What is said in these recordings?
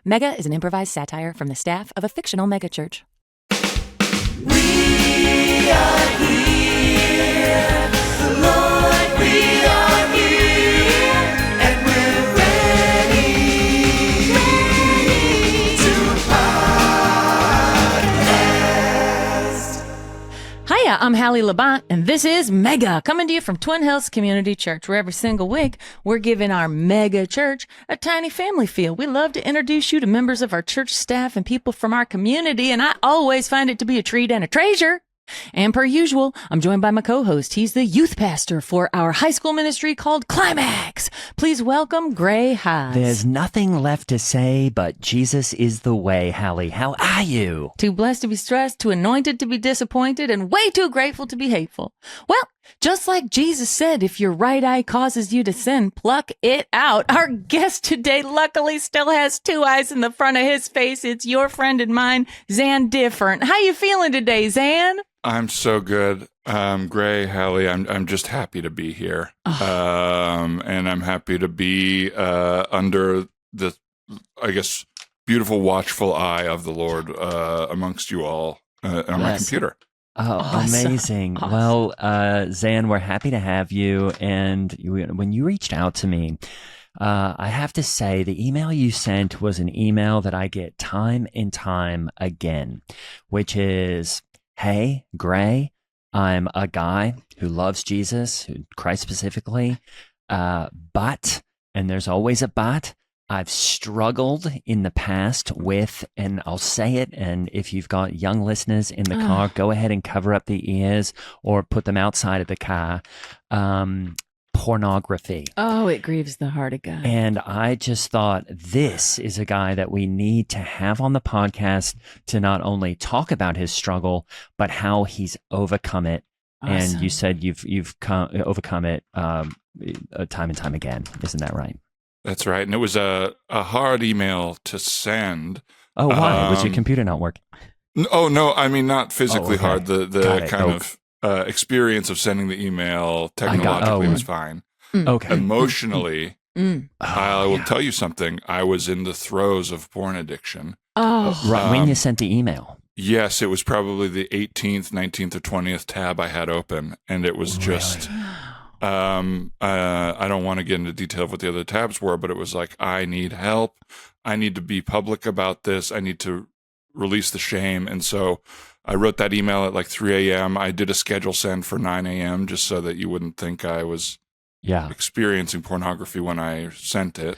Mega is an improvised satire from the staff of a fictional megachurch. We are here, Lord, we are here, and we're ready to podcast. Hiya, I'm Halle Lippert, and this is Mega, coming to you from Twin Hills Community Church, where every single week we're giving our mega church a tiny family feel. We love to introduce you to members of our church staff and people from our community, and I always find it to be a treat and a treasure. And per usual, I'm joined by my co-host. He's the youth pastor for our high school ministry called Climax. Please welcome Gray Haas. There's nothing left to say, but Jesus is the way. Halle, how are you? Too blessed to be stressed, too anointed to be disappointed, and way too grateful to be hateful. Well, just like Jesus said, if your right eye causes you to sin, pluck it out. Our guest today luckily still has two eyes in the front of his face. It's your friend and mine, Zan Differnt. How you feeling today, Zan? I'm so good. Gray, Halle, I'm just happy to be here. And I'm happy to be under the, I guess, beautiful, watchful eye of the Lord amongst you all on my computer. Oh, Awesome. amazing. Awesome. Well, Zan, we're happy to have you. And when you reached out to me, I have to say the email you sent was an email that I get time and time again, which is, hey, Gray, I'm a guy who loves Jesus, Christ specifically, but, and there's always a but, I've struggled in the past with, and I'll say it, and if you've got young listeners in the car, go ahead and cover up the ears or put them outside of the car, pornography. Oh, it grieves the heart of God. And I just thought this is a guy that we need to have on the podcast to not only talk about his struggle, but how he's overcome it. Awesome. And you said you've overcome it time and time again. Isn't that right? That's right. And it was a hard email to send. Oh, why? Was your computer not working? Oh, no, I mean, not physically okay. hard. The Got it. kind of experience of sending the email technologically was fine. Okay. Emotionally, Mm. I will tell you something. I was in the throes of porn addiction. Oh, Right, when you sent the email. Yes, it was probably the 18th, 19th, or 20th tab I had open. And it was just, I don't want to get into detail of what the other tabs were, but it was like, I need help. I need to be public about this. I need to release the shame. And so I wrote that email at like 3 a.m. I did a schedule send for 9 a.m. just so that you wouldn't think I was experiencing pornography when I sent it.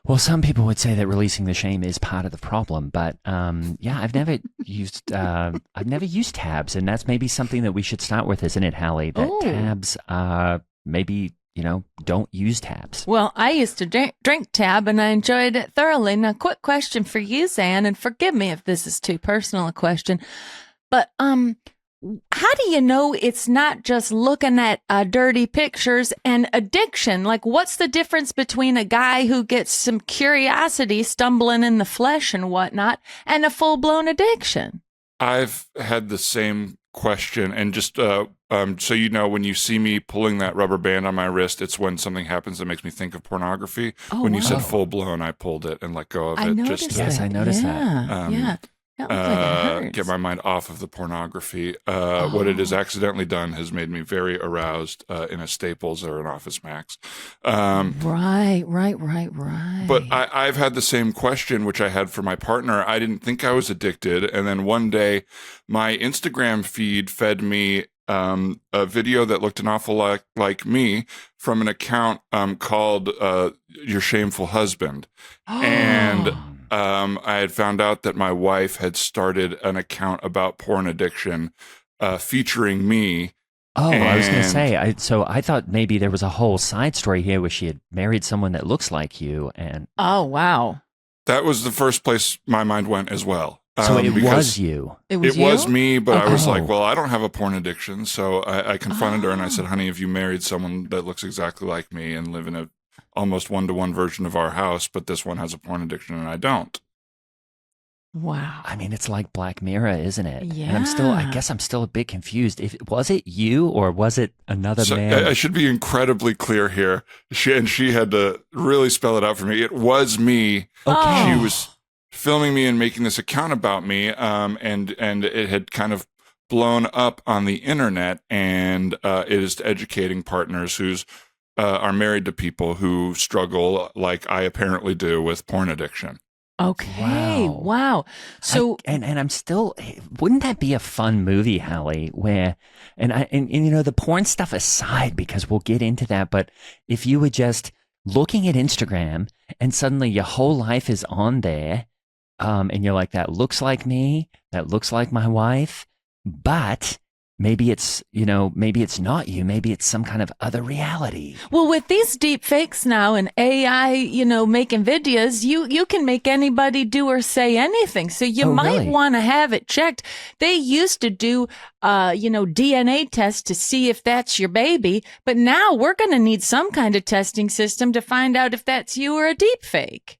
Well, some people would say that releasing the shame is part of the problem, but I've never used tabs, and that's maybe something that we should start with, isn't it, Halle? That tabs maybe don't use tabs. well, I used to drink tab, and I enjoyed it thoroughly. Now, quick question for you, Zan, and forgive me if this is too personal a question, but how do you know it's not just looking at dirty pictures and addiction? Like, what's the difference between a guy who gets some curiosity stumbling in the flesh and whatnot and a full-blown addiction? I've had the same question, and just so you know, when you see me pulling that rubber band on my wrist, it's when something happens that makes me think of pornography. Oh, when you wow. said full blown, I pulled it and let go of I it. noticed Just that. Yes, I noticed that. Yeah. That looks like it hurts. get my mind off of the pornography. What it has accidentally done has made me very aroused in a Staples or an Office Max. Right. But I've had the same question, which I had for my partner. I didn't think I was addicted. And then one day, my Instagram feed fed me a video that looked an awful lot like me from an account called Your Shameful Husband. And I had found out that my wife had started an account about porn addiction featuring me. Oh, I was going to say, I thought maybe there was a whole side story here where she had married someone that looks like you. And Oh, wow. That was the first place my mind went as well. so it was you. It was It you? was me, but I was Oh. like, well, I don't have a porn addiction. So I confronted her and I said, honey, if you married someone that looks exactly like me and live in a almost one-to-one version of our house, but this one has a porn addiction and I don't. Wow. I mean, it's like Black Mirror, isn't it? And I Yeah. guess I'm still a bit confused. Was it you or was it another So man? I should be incredibly clear here. She had to really spell it out for me. It was me. Okay. She was filming me and making this account about me, and it had kind of blown up on the internet, and it is educating partners who's are married to people who struggle, like I apparently do, with porn addiction. Okay. Wow. Wow. So and I'm still, wouldn't that be a fun movie, Hallie, where, and you know, the porn stuff aside, because we'll get into that, but if you were just looking at Instagram and suddenly your whole life is on there, and you're like, that looks like me, that looks like my wife, but maybe it's, you know, maybe it's not you, maybe it's some kind of other reality. well, with these deep fakes now and AI, you know, making videos, you can make anybody do or say anything. So you Oh, might really? want to have it checked. They used to do, you know, DNA tests to see if that's your baby, but now we're going to need some kind of testing system to find out if that's you or a deep fake.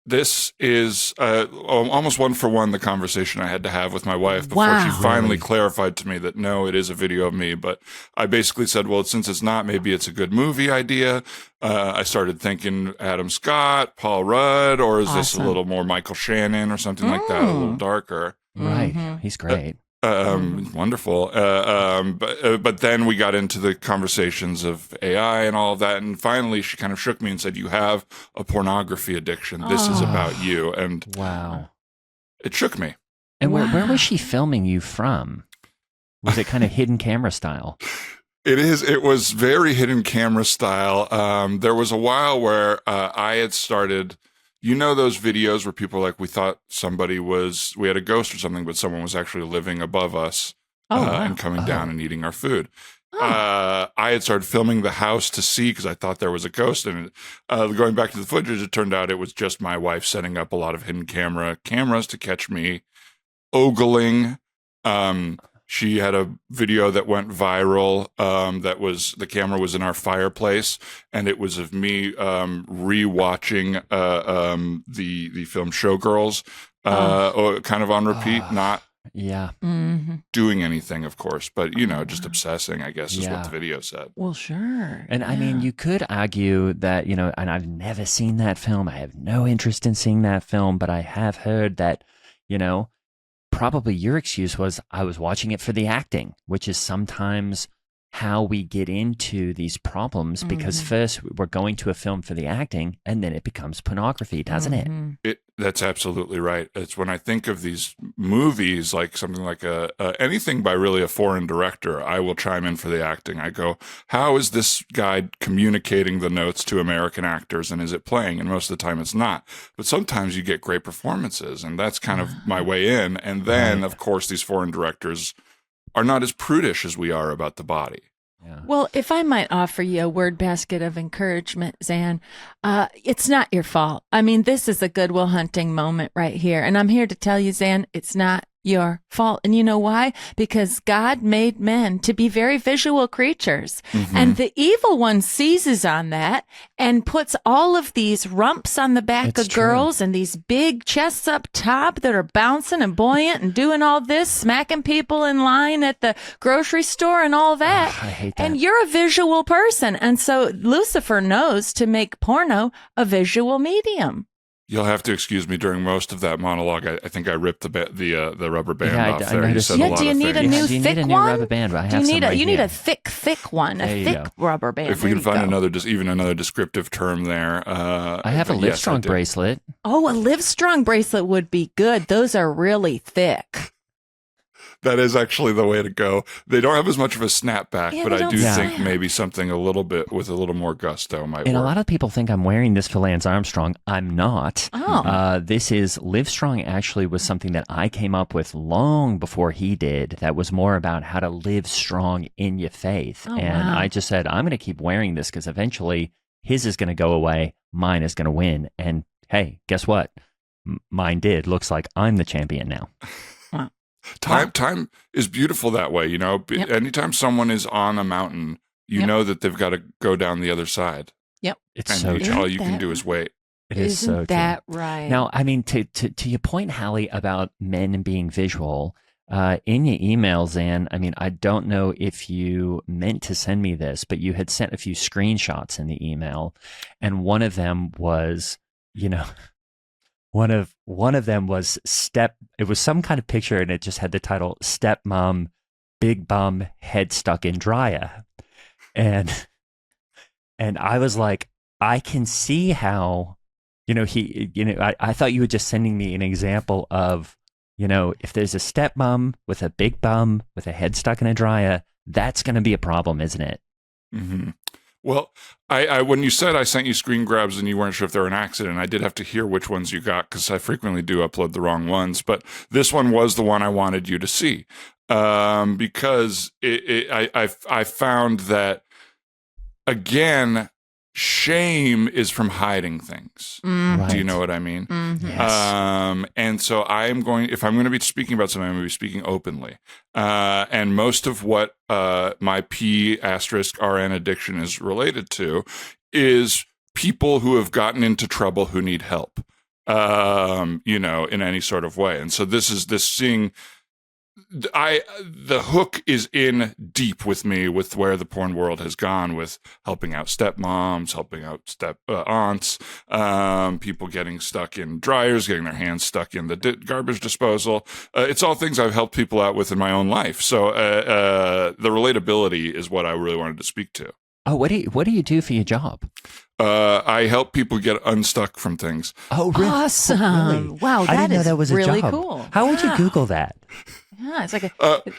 This is almost one for one the conversation I had to have with my wife before Wow. she finally Really? clarified to me that no, it is a video of me. But I basically said, well, since it's not, maybe it's a good movie idea. I started thinking Adam Scott, Paul Rudd, or is this a Awesome. little more Michael Shannon or something like that, a little darker? Right. Mhm. He's great. Wonderful. But then we got into the conversations of AI and all of that. And finally, she kind of shook me and said, you have a pornography addiction. This is Oh. about you. And Wow. it shook me. And where Wow. was she filming you from? Was it kind of hidden camera style? It was very hidden camera style. There was a while where I had started, you know, those videos where people are like, we thought we had a ghost or something, but someone was actually living above us Wow. and coming down and eating our food. Oh. I had started filming the house to see because I thought there was a ghost in it. Going back to the footage, it turned out it was just my wife setting up a lot of hidden cameras to catch me ogling. She had a video that went viral. The camera was in our fireplace, and it was of me rewatching the film Showgirls, kind of on repeat, not Yeah. Mhm. doing anything, of course, but you know, just obsessing, I guess, is Yeah. what the video said. Well, sure. And I mean, Yeah. you could argue that, you know, and I've never seen that film. I have no interest in seeing that film, but I have heard that, you know, probably your excuse was I was watching it for the acting, which is sometimes how we get into these problems because first we're going to a film for the acting and then it becomes pornography, doesn't it? Mhm. That's absolutely right. It's when I think of these movies, like something like anything by really a foreign director, I will chime in for the acting. I go, how is this guy communicating the notes to American actors, and is it playing? And most of the time it's not. But sometimes you get great performances, and that's kind of my way in. And then, of course, these foreign directors are not as prudish as we are about the body. Yeah. Well, if I might offer you a word basket of encouragement, Zan, it's not your fault. I mean, this is a Goodwill Hunting moment right here. And I'm here to tell you, Zan, it's not your fault. And you know why? Because God made men to be very visual creatures. And the evil one seizes on that and puts all of these rumps on the back It's of true. girls and these big chests up top that are bouncing and buoyant and doing all this, smacking people in line at the grocery store and all that. I hate that. And you're a visual person. And so Lucifer knows to make porno a visual medium. You'll have to excuse me during most of that monologue. I think I ripped the rubber band Yeah, off I there. You noticed said you- a Yeah, lot do you of need a things. new Do you thick need a new one? rubber band? I Do have you some need a right you need here. a thick one, There a you thick go. rubber band. If we There can find you go. even another descriptive term there. I have a but yes, Livestrong did. bracelet. Oh, a Livestrong bracelet would be good. Those are really thick. That is actually the way to go. They don't have as much of a snapback, Yeah, but they I don't do snap. think maybe something a little bit with a little more gusto might And work. a lot of people think I'm wearing this for Lance Armstrong. I'm not. Oh. This is Livestrong actually was something that I came up with long before he did. That was more about how to live strong in your faith. Oh, and wow. I just said, I'm going to keep wearing this because eventually his is going to go away. Mine is going to win. And hey, guess what? Mine did. Looks like I'm the champion now. Time is beautiful that way. You know, Yep. anytime someone is on a mountain, you Yep. know that they've got to go down the other side. It's And so all true. you can do is wait. It is Isn't so true. that right? Now, I mean, to your point, Hallie, about men and being visual, in your email, Zan, I mean, I don't know if you meant to send me this, but you had sent a few screenshots in the email, and one of them was, you know, one of them was it was some kind of picture and it just had the title "Stepmom, Big Bum, Head Stuck in Dryer." And I was like, I can see how, I thought you were just sending me an example of, if there's a stepmom with a big bum with a head stuck in a dryer, that's going to be a problem, isn't it? Mm-hmm. Well, I when you said I sent you screen grabs and you weren't sure if they were an accident, I did have to hear which ones you got because I frequently do upload the wrong ones. But this one was the one I wanted you to see because I found that, again, shame is from hiding things. Mm. Do you know what I mean? Mm-hmm. Yes. And so if I'm going to be speaking about something, I'm going to be speaking openly. And most of what my P*RN addiction is related to is people who have gotten into trouble who need help, in any sort of way. And so this seeing. The hook is in deep with me with where the porn world has gone with helping out stepmoms, helping out step aunts, people getting stuck in dryers, getting their hands stuck in the garbage disposal. It's all things I've helped people out with in my own life. So the relatability is what I really wanted to speak to. Oh, what do you do for your job? I help people get unstuck from things. Oh, really? Awesome. Oh, really? Wow, I didn't know is that was a really job. cool. How would you Wow. Google that? Yeah, it's like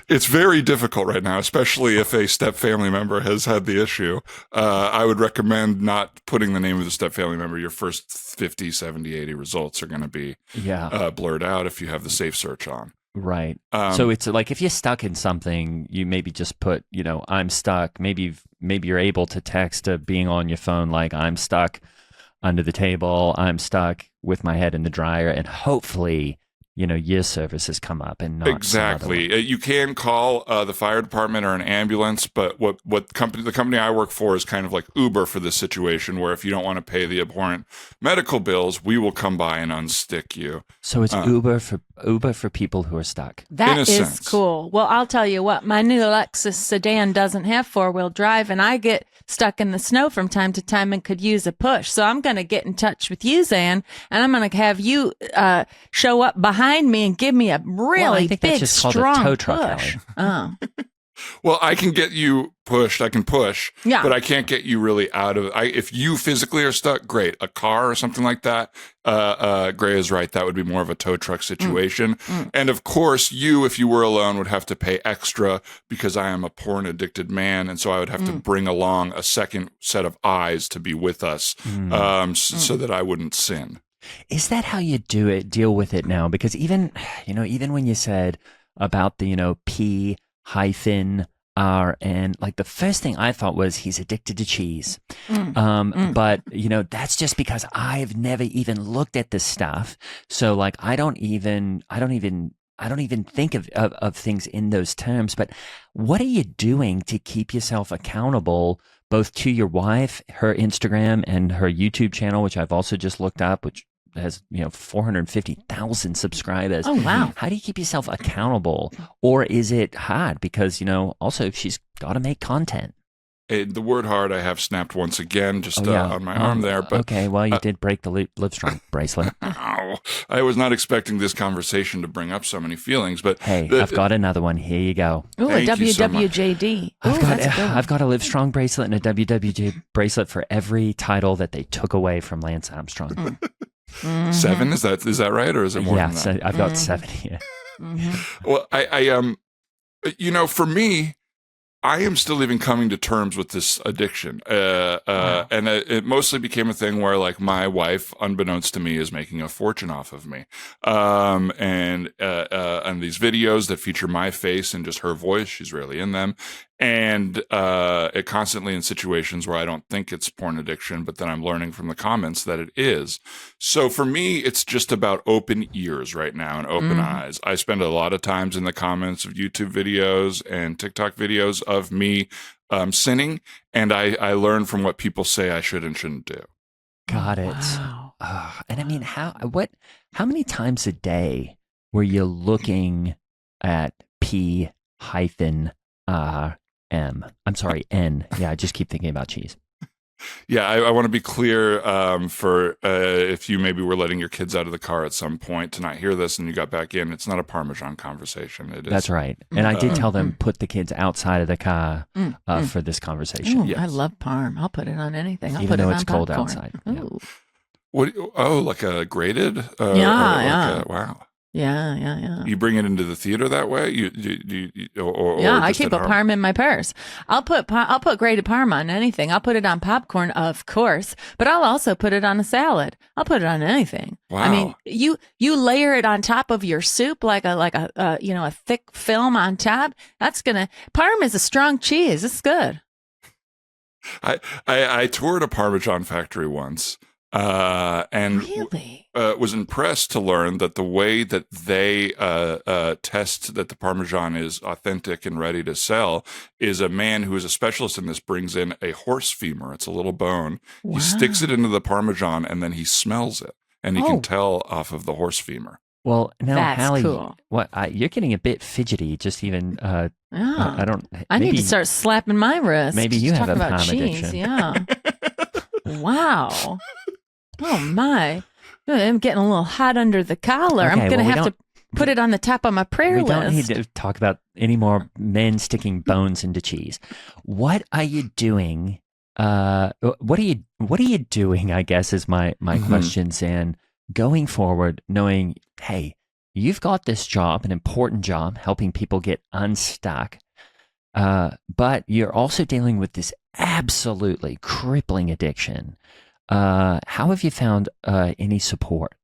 It's very difficult right now, especially if a step family member has had the issue. I would recommend not putting the name of the step family member. Your first 50, 70, 80 results are going to be blurred out if you have the safe search on. Right. So it's like if you're stuck in something, you maybe just put, I'm stuck. Maybe you're able to text being on your phone like, I'm stuck under the table. I'm stuck with my head in the dryer. And hopefully, your services come up and not Exactly. You can call the fire department or an ambulance, but the company I work for is kind of like Uber for this situation, where if you don't want to pay the abhorrent medical bills, we will come by and unstick you. So it's Uber for people who are stuck. that in a is sense. cool. Well, I'll tell you what, my new Lexus sedan doesn't have 4-wheel drive, and I get stuck in the snow from time to time and could use a push. So I'm going to get in touch with you, Zan, and I'm going to have you show up behind me and give me a really I think that's big, just called a strong tow truck, push. Oh, Well, I can get you pushed. I can push, Yeah. but I can't get you really out of. If you physically are stuck, great. A car or something like that. Gray is right. That would be more of a tow truck situation. And of course, if you were alone, would have to pay extra because I am a porn addicted man, and so I would have to bring along a second set of eyes to be with us, so that I wouldn't sin. Is that how you deal with it now? Because even when you said about the, P-RN, like the first thing I thought was he's addicted to cheese. But, that's just because I've never even looked at this stuff. So like, I don't even think of things in those terms. But what are you doing to keep yourself accountable, both to your wife, her Instagram and her YouTube channel, which I've also just looked up, which has 450,000 subscribers. Oh, wow. How do you keep yourself accountable? Or is it hard? Because, also she's got to make content. The word hard I have snapped once again, just on my arm there. But okay, well, you did break the Livestrong bracelet. Ow. I was not expecting this conversation to bring up so many feelings, but Hey, I've got another one. Here you go. Ooh, a Thank you so much. WWJD. Ooh, that's a good one. I've got a Livestrong bracelet and a WWJ bracelet for every title that they took away from Lance Armstrong. 7, is that right, or is it more Yeah, than that? so I've got 7 here. Well, I for me, I am still even coming to terms with this addiction. And it mostly became a thing where, like, my wife, unbeknownst to me, is making a fortune off of me. And these videos that feature my face and just her voice, she's rarely in them. And it constantly in situations where I don't think it's porn addiction, but then I'm learning from the comments that it is. So for me, it's just about open ears right now and open eyes. I spend a lot of times in the comments of YouTube videos and TikTok videos of me sinning, and I learn from what people say I should and shouldn't do. Got it. Wow. And I mean, how many times a day were you looking at P-RN? I'm sorry, N. Yeah, I just keep thinking about cheese. Yeah, I want to be clear for if you maybe were letting your kids out of the car at some point to not hear this and you got back in, it's not a Parmesan conversation. It is. That's right. And I did tell them put the kids outside of the car for this conversation. Ooh, Yes. I love parm. I'll put it on anything. I'll Even put though it it's on cold popcorn. outside. Yeah. Ooh. What? Oh, like a grated? Yeah. Wow. Yeah. You bring it into the theater that way? Or Yeah, I just keep at a home? parm in my purse. I'll put grated parm on anything. I'll put it on popcorn, of course, but I'll also put it on a salad. I'll put it on anything. Wow. I mean, you layer it on top of your soup like a thick film on top. Parm is a strong cheese. It's good. I toured a Parmesan factory once. And Really? was impressed to learn that the way that they test that the Parmesan is authentic and ready to sell is a man who is a specialist in this brings in a horse femur. It's a little bone. Wow. He sticks it into the Parmesan and then he smells it, and he Oh. can tell off of the horse femur. Well, now, That's Hallie, cool. you're getting a bit fidgety. Just even, Yeah. I don't. I need maybe- to start slapping my wrist. maybe you Just have talking a about parm cheese. addiction. Yeah. Wow. Oh my. I'm getting a little hot under the collar. Okay, I'm going well, we to have to put it on the top of my prayer We list. don't need to talk about any more men sticking bones into cheese. What are you doing? What are you doing? I guess is my question, Zan. Going forward, knowing, hey, you've got this job, an important job, helping people get unstuck, but you're also dealing with this absolutely crippling addiction. How have you found any support?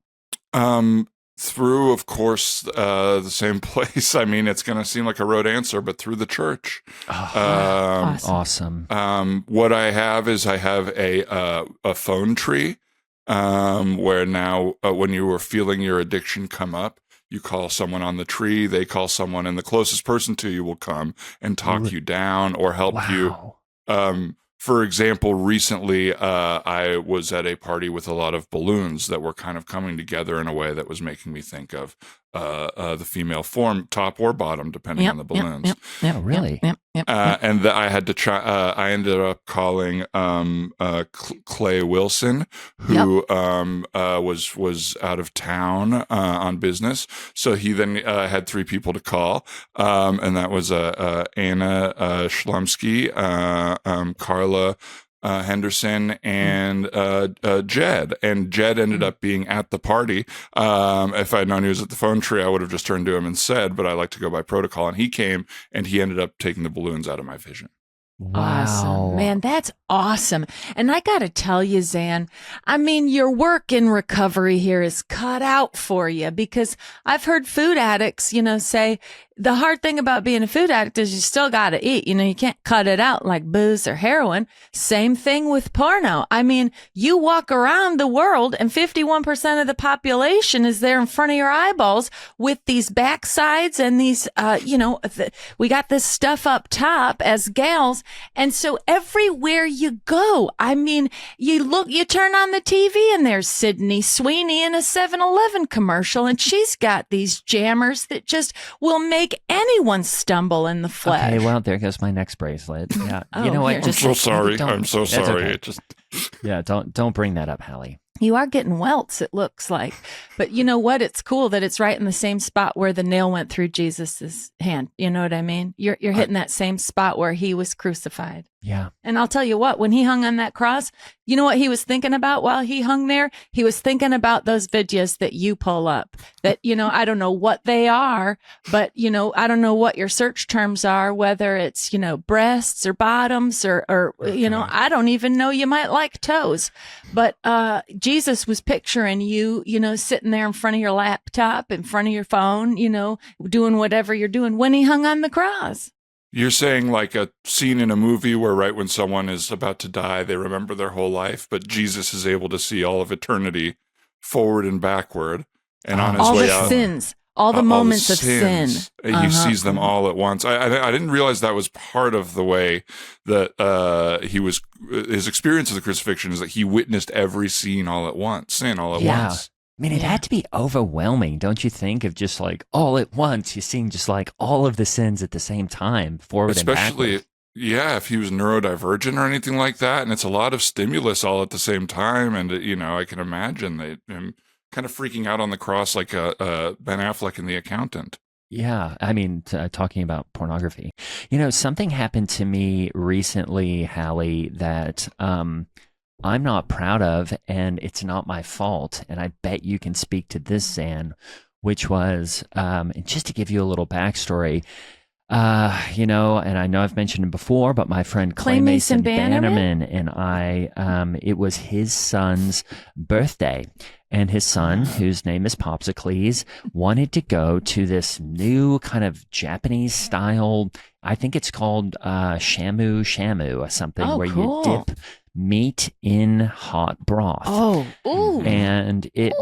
Through, of course, the same place. I mean, it's going to seem like a road answer, but through the church. Awesome. Awesome. What I have is I have a phone tree where now when you are feeling your addiction come up, you call someone on the tree, they call someone, and the closest person to you will come and talk you down or help you. Wow. For example, recently I was at a party with a lot of balloons that were kind of coming together in a way that was making me think of the female form, top or bottom, depending on the balloons. Oh, really? Yep. And I had to try. I ended up calling Clay Wilson, who was out of town on business. So he then had three people to call, and that was Anna Schlumsky, Carla Henderson, and Jed. And Jed ended up being at the party. If I'd known he was at the phone tree, I would have just turned to him and said, but I like to go by protocol. And he came, and he ended up taking the balloons out of my vision. Wow. Awesome. Man, that's awesome. And I got to tell you, Zan, I mean, your work in recovery here is cut out for you, because I've heard food addicts, say the hard thing about being a food addict is you still got to eat. You can't cut it out like booze or heroin. Same thing with porno. I mean, you walk around the world and 51% of the population is there in front of your eyeballs with these backsides and these, we got this stuff up top as gals. And so everywhere you go, I mean, you turn on the TV and there's Sydney Sweeney in a 7-Eleven commercial, and she's got these jammers that just will make anyone stumble in the flesh. Okay, well, there goes my next bracelet. Yeah, Oh, you know what? here. I'm so sorry. don't- I'm so That's sorry. okay. It just Yeah, don't bring that up, Hallie. You are getting welts, it looks like. But you know what? It's cool that it's right in the same spot where the nail went through Jesus's hand. You know what I mean? You're hitting that same spot where he was crucified. Yeah. And I'll tell you what, when he hung on that cross, you know what he was thinking about while he hung there? He was thinking about those videos that you pull up that, I don't know what they are, but, I don't know what your search terms are, whether it's, breasts or bottoms or I don't even know, you might like toes. But Jesus was picturing you, sitting there in front of your laptop, in front of your phone, doing whatever you're doing when he hung on the cross. You're saying like a scene in a movie where right when someone is about to die, they remember their whole life, but Jesus is able to see all of eternity forward and backward, and on his all way the out, all the moments of sin. He sees them all at once. I didn't realize that was part of the way that his experience of the crucifixion is that he witnessed every scene all at once, sin all at Yeah. once. I mean, it had to be overwhelming, don't you think? Of just like all at once, you're seeing just like all of the sins at the same time, forward and Especially backwards. yeah, if he was neurodivergent or anything like that. And it's a lot of stimulus all at the same time. And, I can imagine him kind of freaking out on the cross like Ben Affleck in The Accountant. Yeah, I mean, talking about pornography, something happened to me recently, Hallie, that I'm not proud of, and it's not my fault. And I bet you can speak to this, Zan, which was, and just to give you a little backstory, and I know I've mentioned it before, but my friend Clay Mason Bannerman and I, it was his son's birthday. And his son, whose name is Popsicles, wanted to go to this new kind of Japanese style, I think it's called shamu shamu or something, where cool. you dip meat in hot broth. Oh, ooh. And it,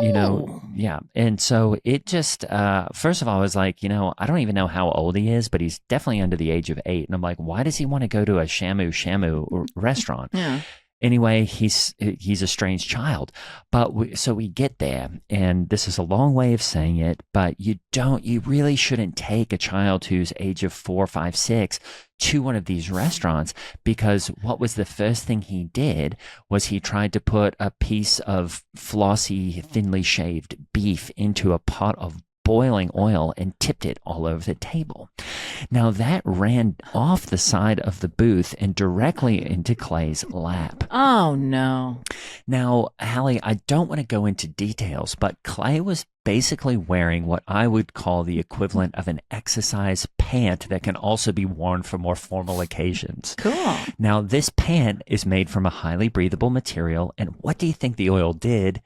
yeah. And so it just, first of all, I was like, I don't even know how old he is, but he's definitely under the age of 8. And I'm like, why does he want to go to a shamu shamu restaurant? Yeah. Anyway, he's a strange child, but so we get there, and this is a long way of saying it, but you really shouldn't take a child who's age of 4, 5, 6 to one of these restaurants, because what was the first thing he did was he tried to put a piece of flossy, thinly shaved beef into a pot of boiling oil and tipped it all over the table. Now that ran off the side of the booth and directly into Clay's lap. Oh, no. Now, Hallie, I don't want to go into details, but Clay was basically wearing what I would call the equivalent of an exercise pant that can also be worn for more formal occasions. Cool. Now, this pant is made from a highly breathable material, and what do you think the oil did?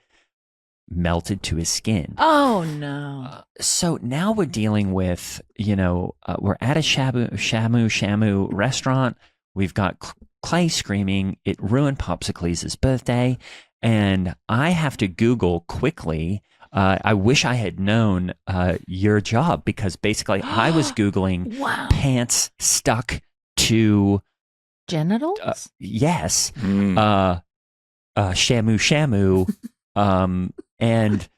Melted to his skin. Oh, no. So now we're dealing with, we're at a shamu restaurant. We've got Clay screaming. It ruined Popsicles' birthday. And I have to Google quickly. I wish I had known your job, because basically I was Googling Wow. pants stuck to Genitals? yes. Shamu shamu. And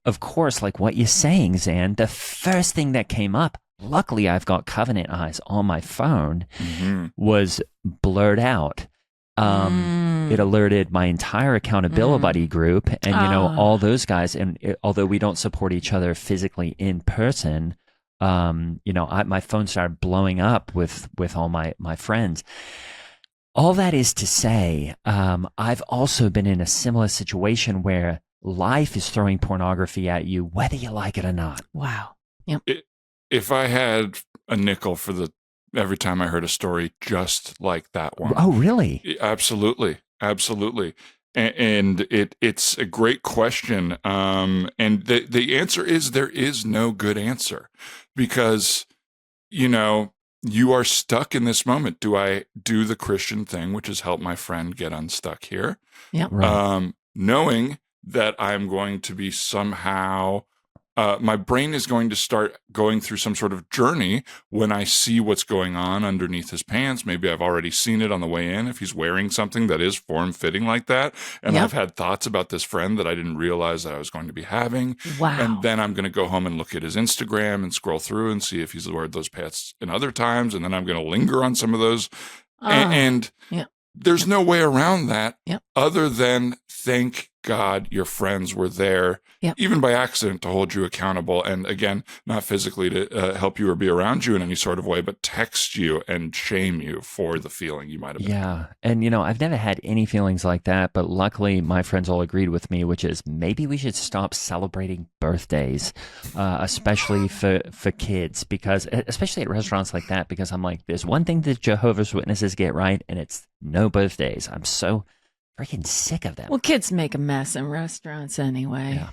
of course, like what you're saying, Zan, the first thing that came up, luckily I've got Covenant Eyes on my phone, was blurred out. It alerted my entire accountability group and, all those guys. And although we don't support each other physically in person, my phone started blowing up with all my friends. All that is to say, I've also been in a similar situation where life is throwing pornography at you, whether you like it or not. Wow. Yep. If I had a nickel for every time I heard a story just like that one. Oh, really? Absolutely. Absolutely. And it's a great question. And the answer is there is no good answer, because, you are stuck in this moment. Do I do the Christian thing, which is help my friend get unstuck here? Yep. Right. Knowing that I'm going to be somehow, my brain is going to start going through some sort of journey when I see what's going on underneath his pants. Maybe I've already seen it on the way in if he's wearing something that is form-fitting like that. And Yep. I've had thoughts about this friend that I didn't realize that I was going to be having. Wow. And then I'm going to go home and look at his Instagram and scroll through and see if he's wearing those pants in other times. And then I'm going to linger on some of those. And yeah. there's no way around that Yep. other than thank God your friends were there, Yep. even by accident, to hold you accountable. And again, not physically to help you or be around you in any sort of way, but text you and shame you for the feeling you might have been. Yeah. And, I've never had any feelings like that, but luckily my friends all agreed with me, which is maybe we should stop celebrating birthdays, especially for kids, because especially at restaurants like that, because I'm like, there's one thing that Jehovah's Witnesses get right, and it's no birthdays. I'm so freaking sick of them. Well, kids make a mess in restaurants anyway. Yeah.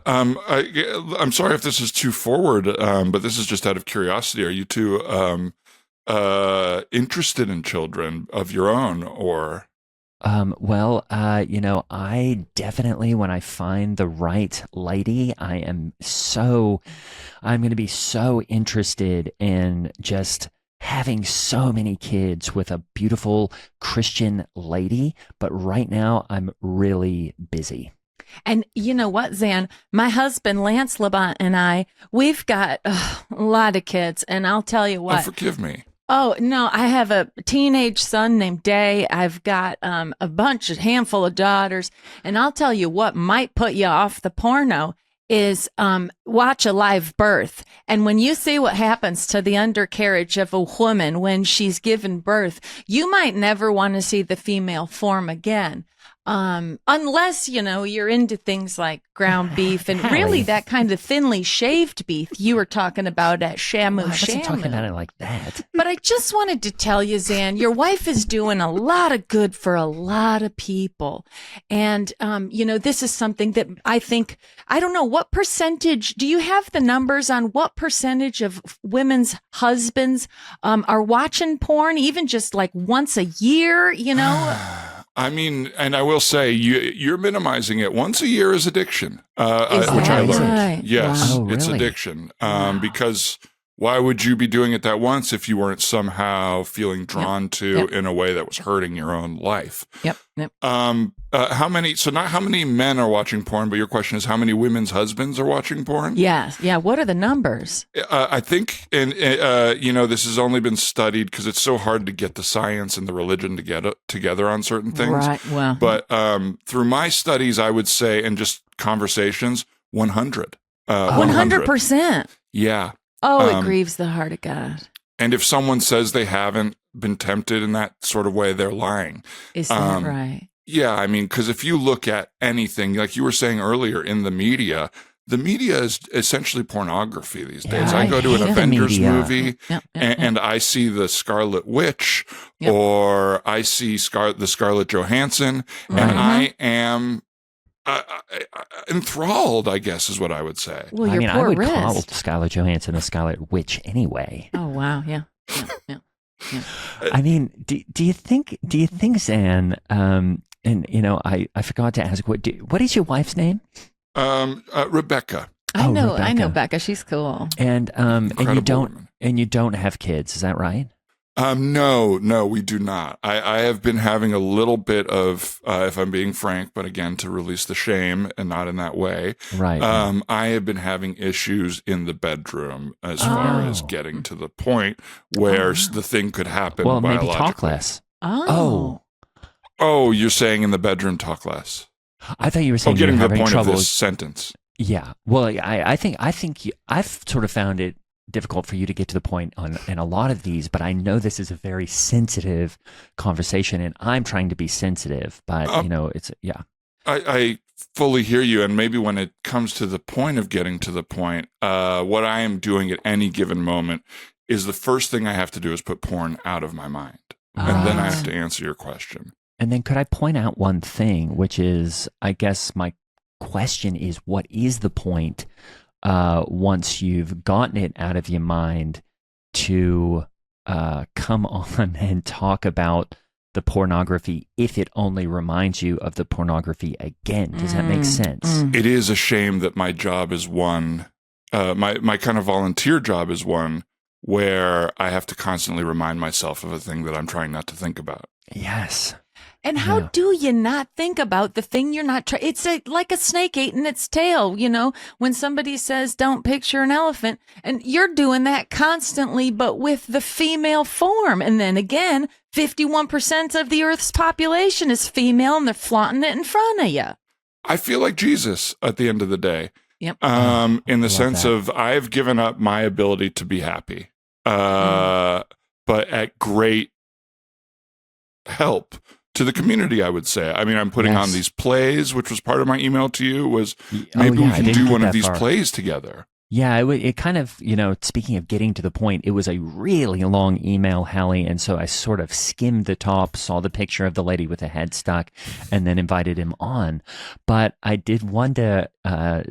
I'm sorry if this is too forward, but this is just out of curiosity. Are you two interested in children of your own, or? I definitely, when I find the right lady, I'm going to be so interested in just having so many kids with a beautiful Christian lady. But right now I'm really busy. And you know what, Zan? My husband, Lance Labont, and I, we've got a lot of kids. And I'll tell you Oh, what. forgive me. Oh, no, I have a teenage son named Day. I've got a handful of daughters. And I'll tell you what might put you off the porno is watch a live birth. And when you see what happens to the undercarriage of a woman when she's given birth, you might never want to see the female form again. Unless, you're into things like ground beef and really that kind of thinly shaved beef you were talking about at Shamu Well, I wasn't Shamu. talking about it like that. But I just wanted to tell you, Zan, your wife is doing a lot of good for a lot of people. And, this is something that I think, I don't know, what percentage, do you have the numbers on what percentage of women's husbands are watching porn, even just like once a year, I mean, and I will say, you're minimizing it. Once a year is addiction, which I learned. Right? Yes, Wow. Oh, it's really? addiction. Because why would you be doing it that once if you weren't somehow feeling drawn to in a way that was hurting your own life? Yep. How many? So not how many men are watching porn, but your question is how many women's husbands are watching porn? Yes. Yeah. What are the numbers? I think, and this has only been studied because it's so hard to get the science and the religion together on certain things. Right. Well, But through my studies, I would say, and just conversations, 100. 100%. Yeah. Oh, it grieves the heart of God. And if someone says they haven't been tempted in that sort of way, they're lying. Is that right? Yeah, I mean, because if you look at anything, like you were saying earlier in the media is essentially pornography these days. Yeah, I go to an hate the Avengers media. movie Yep. and I see the Scarlet Witch Yep. or I see the Scarlett Johansson, and Right. I am enthralled, I guess is what I would say. Well, I your mean, I poor would wrist. call Scarlett Johansson a Scarlet Witch anyway. Oh, wow. Yeah. Yeah. I mean, do you think, Zan, I forgot to ask, what is your wife's name? Rebecca. I Oh, know Rebecca. Becca. She's cool. And Incredible woman. you don't have kids, is that right? No, we do not. I have been having a little bit of, if I'm being frank, but again, to release the shame and not in that way. Right. I have been having issues in the bedroom as far as getting to the point where the thing could happen. Well, maybe biologically. talk less. Oh. Oh, you're saying in the bedroom talk less. I thought you were saying you were Getting to the having point trouble. of this sentence. Yeah. Well, I think I've sort of found it difficult for you to get to the point in a lot of these, but I know this is a very sensitive conversation, and I'm trying to be sensitive. But it's I fully hear you, and maybe when it comes to the point of getting to the point, what I am doing at any given moment is the first thing I have to do is put porn out of my mind, and then I have to answer your question. And then could I point out one thing, which is, I guess my question is, what is the point once you've gotten it out of your mind to come on and talk about the pornography if it only reminds you of the pornography again? Does that make sense? It is a shame that my job is one, my kind of volunteer job is one where I have to constantly remind myself of a thing that I'm trying not to think about. Yes. And how Yeah. do you not think about the thing you're not trying? It's like a snake eating its tail, when somebody says, don't picture an elephant, and you're doing that constantly, but with the female form. And then again, 51% of the Earth's population is female, and they're flaunting it in front of you. I feel like Jesus at the end of the day. Yep. In the Love sense that. of I've given up my ability to be happy, but at great help to the community, I would say. I mean, I'm putting on Yes. these plays, which was part of my email to you, was Oh, maybe yeah, we I can didn't do get one of that these far. plays together. Yeah, it kind of, speaking of getting to the point, it was a really long email, Halle, and so I sort of skimmed the top, saw the picture of the lady with the head stuck, and then invited him on. But I did wonder,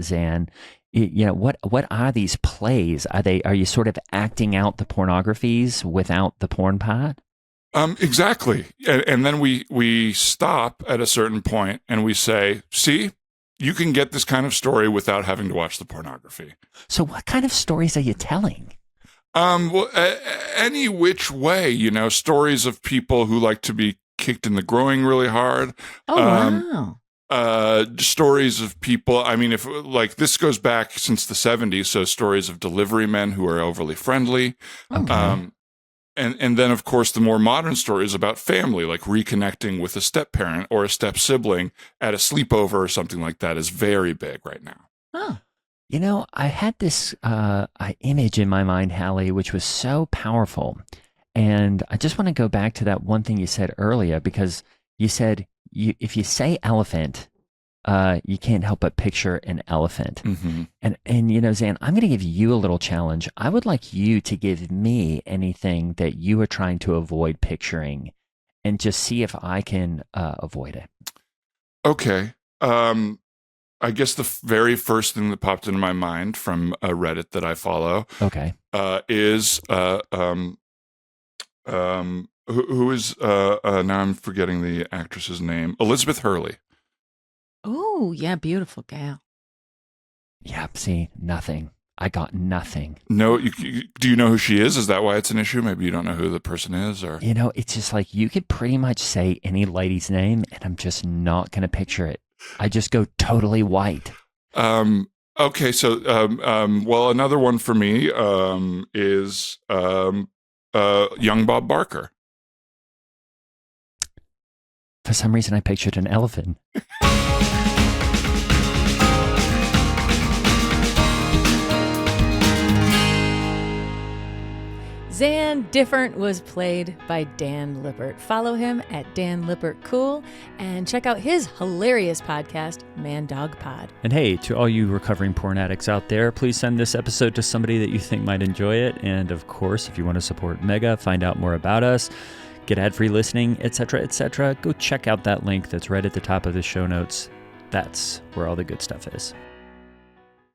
Zan, what are these plays? Are you sort of acting out the pornographies without the porn part? Exactly. And then we stop at a certain point and we say, see, you can get this kind of story without having to watch the pornography. So what kind of stories are you telling? Well, any which way, stories of people who like to be kicked in the groin really hard. Oh, wow. Stories of people. I mean, if like this goes back since the 70s, so stories of delivery men who are overly friendly. Okay. And then, of course, the more modern story is about family, like reconnecting with a step parent or a step sibling at a sleepover or something like that is very big right now. Oh. You know, I had this image in my mind, Hallie, which was so powerful. And I just want to go back to that one thing you said earlier, because you said if you say elephant, you can't help but picture an elephant. Mm-hmm. And you know, Zan, I'm going to give you a little challenge. I would like you to give me anything that you are trying to avoid picturing and just see if I can avoid it. Okay. I guess the very first thing that popped into my mind from a Reddit that I follow is who is now I'm forgetting the actress's name, Elizabeth Hurley. Oh, yeah, beautiful gal. Yeah, see, nothing. I got nothing. No, do you know who she is? Is that why it's an issue? Maybe you don't know who the person is, or you know, it's just like you could pretty much say any lady's name, and I'm just not going to picture it. I just go totally white. Okay, so well, another one for me is young Bob Barker. For some reason, I pictured an elephant. Zan Differnt was played by Dan Lippert. Follow him at Dan Lippert Cool and check out his hilarious podcast, Man Dog Pod. And hey, to all you recovering porn addicts out there, please send this episode to somebody that you think might enjoy it. And of course, if you want to support Mega, find out more about us, get ad-free listening, etc., go check out that link that's right at the top of the show notes. That's where all the good stuff is.